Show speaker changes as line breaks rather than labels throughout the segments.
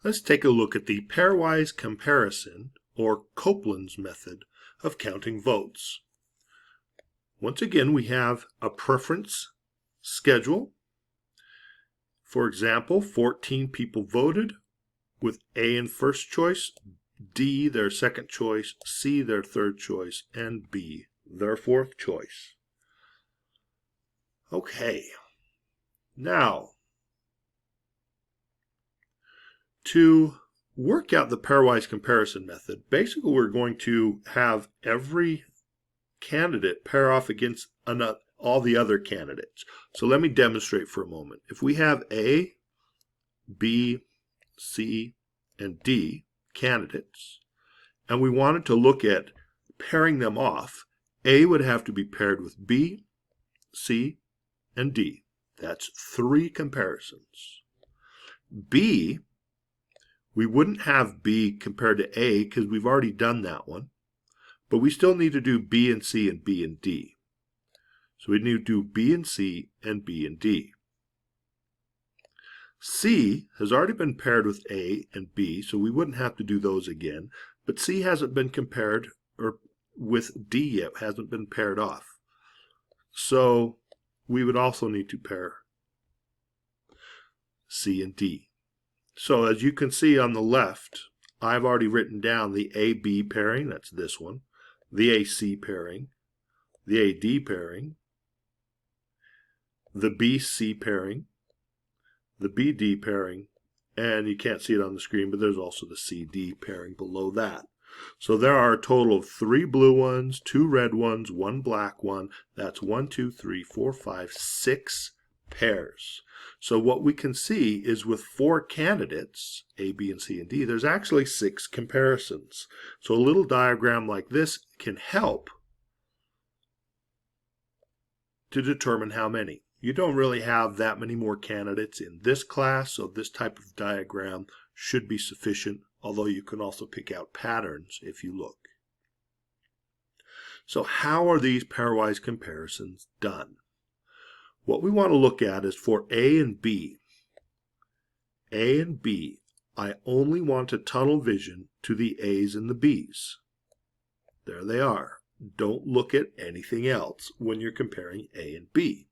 Let's take a look at the pairwise comparison, or Copeland's method, of counting votes. Once again, we have a preference schedule. For example, 14 people voted, with A in first choice, D their second choice, C their third choice, and B their fourth choice. Okay, now to work out the pairwise comparison method, basically we're going to have every candidate pair off against all the other candidates. So let me demonstrate for a moment. If we have A, B, C, and D candidates, and we wanted to look at pairing them off, A would have to be paired with B, C, and D. That's 3 comparisons. B, we wouldn't have B compared to A because we've already done that one, but we still need to do B and C and B and D. So we need to do B and C and B and D. C has already been paired with A and B, so we wouldn't have to do those again, but C hasn't been compared with D yet, hasn't been paired off. So we would also need to pair C and D. So as you can see on the left, I've already written down the AB pairing, that's this one, the AC pairing, the AD pairing, the BC pairing, the BD pairing, and you can't see it on the screen, but there's also the CD pairing below that. So there are a total of 3 blue ones, 2 red ones, 1 black one. That's 1, 2, 3, 4, 5, 6 pairs. So what we can see is with 4 candidates, A, B, and C, and D, there's actually 6 comparisons. So a little diagram like this can help to determine how many. You don't really have that many more candidates in this class, so this type of diagram should be sufficient, although you can also pick out patterns if you look. So how are these pairwise comparisons done? What we want to look at is for A and B. A and B, I only want to tunnel vision to the A's and the B's. There they are. Don't look at anything else when you're comparing A and B.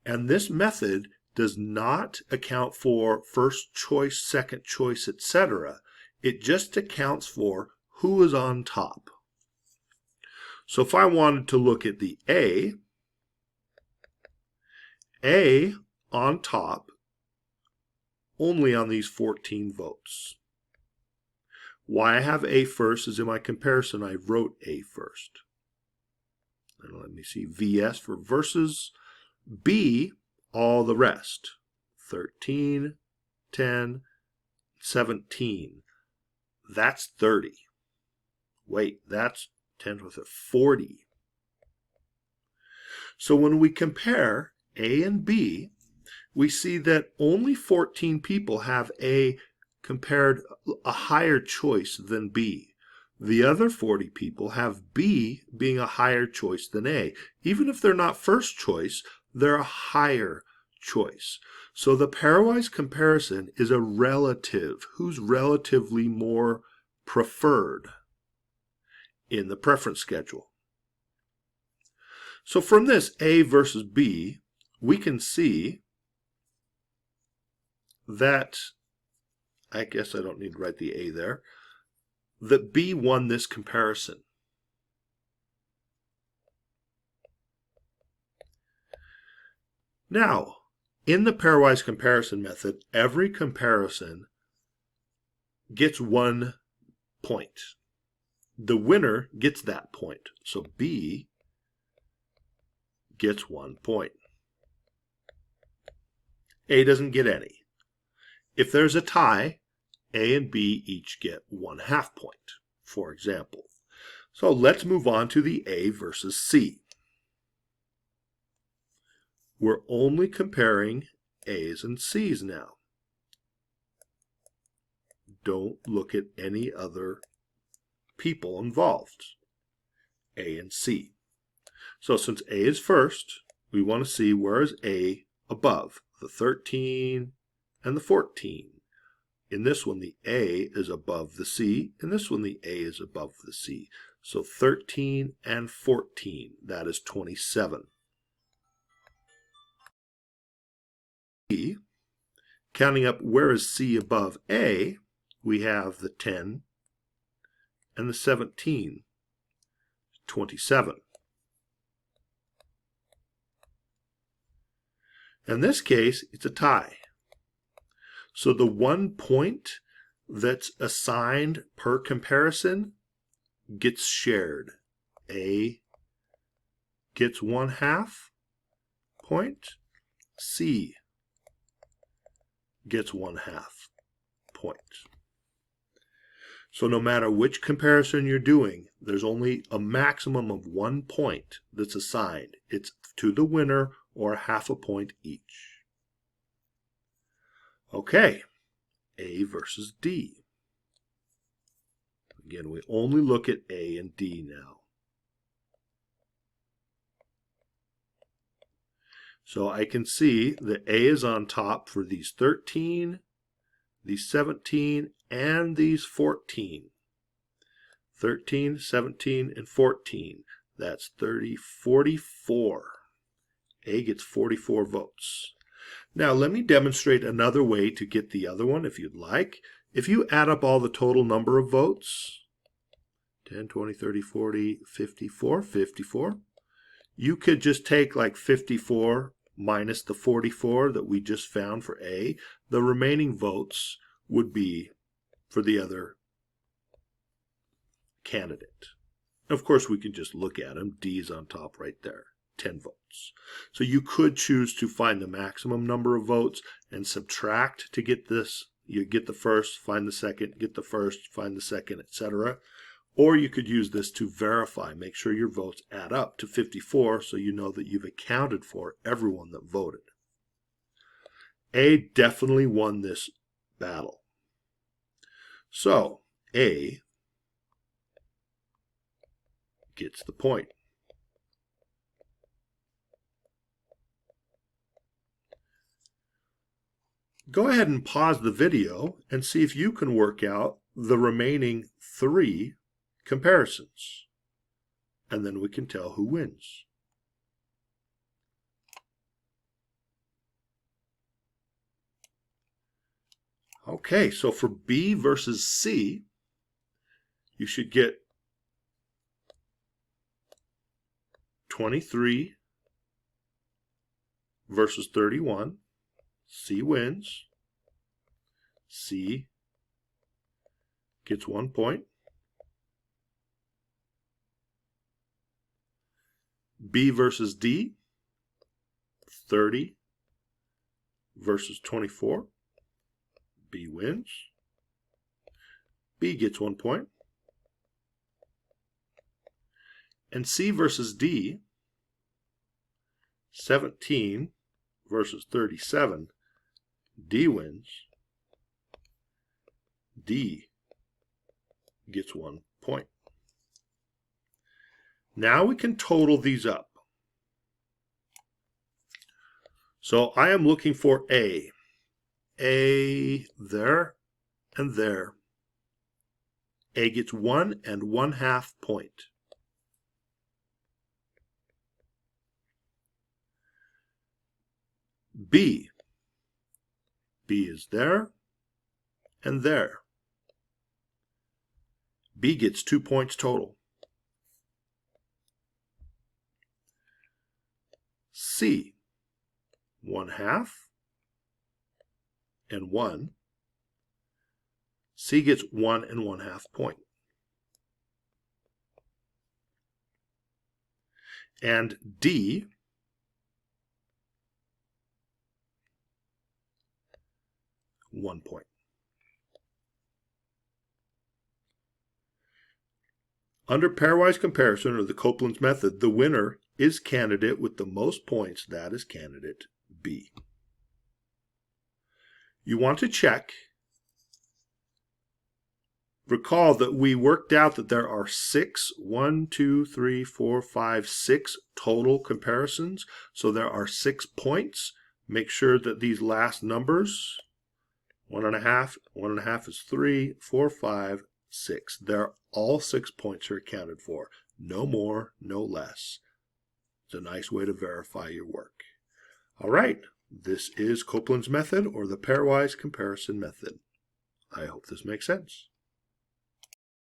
And this method does not account for first choice, second choice, etc. It just accounts for who is on top. So if I wanted to look at the A on top only on these 14 votes. Why I have A first is in my comparison I wrote A first. And let me see, VS for versus. B, all the rest. 13, 10, 17. That's 30. Wait, that's 10 with a 40. So when we compare A and B, we see that only 14 people have A compared a higher choice than B. The other 40 people have B being a higher choice than A. Even if they're not first choice, they're a higher choice. So the pairwise comparison is a relative. Who's relatively more preferred in the preference schedule? So from this A versus B, we can see that, I guess I don't need to write the A there, that B won this comparison. Now, in the pairwise comparison method, every comparison gets 1 point. The winner gets that point. So B gets 1 point. A doesn't get any. If there's a tie, A and B each get 1/2 point, for example. So let's move on to the A versus C. We're only comparing A's and C's now. Don't look at any other people involved. A and C. So since A is first, we want to see where is A above, the 13 and the 14. In this one, the A is above the C. In this one, the A is above the C. So 13 and 14, that is 27. B, counting up where is C above A, we have the 10 and the 17, 27. In this case, it's a tie. So the 1 point that's assigned per comparison gets shared. A gets 1/2 point. C gets 1/2 point. So no matter which comparison you're doing, there's only a maximum of 1 point that's assigned. It's to the winner or 1/2 point each. Okay, A versus D. Again, we only look at A and D now. So I can see that A is on top for these 13, these 17, and these 14. 13, 17, and 14. That's 30, 44. A gets 44 votes. Now let me demonstrate another way to get the other one if you'd like. If you add up all the total number of votes, 10, 20, 30, 40, 54, 54, you could just take like 54 minus the 44 that we just found for A. The remaining votes would be for the other candidate. Of course, we can just look at them. D is on top right there. 10 votes. So you could choose to find the maximum number of votes and subtract to get this. You get the first, find the second, get the first, find the second, etc. Or you could use this to verify, make sure your votes add up to 54 so you know that you've accounted for everyone that voted. A definitely won this battle. So A gets the point. Go ahead and pause the video and see if you can work out the remaining 3 comparisons. And then we can tell who wins. Okay, so for B versus C, you should get 23 versus 31. C wins. C gets 1 point. B versus D, 30 versus 24. B wins. B gets 1 point. And C versus D, 17 versus 37. D wins. D gets 1 point. Now we can total these up. So I am looking for A. A there and there. A gets 1 and 1/2 point. B. B is there and there. B gets 2 points total. C, 1/2 and 1. C gets 1 and 1/2 point. And D, one point. Under pairwise comparison, or the Copeland's method, the winner is candidate with the most points. That is candidate B. You want to check. Recall that we worked out that there are 6, 1, 2, 3, 4, 5, 6 total comparisons. So there are 6 points. Make sure that these last numbers, 1.5. 1.5 is 3, 4, 5, 6. They're all 6 points are accounted for. No more, no less. It's a nice way to verify your work. All right. This is Copeland's method, or the pairwise comparison method. I hope this makes sense.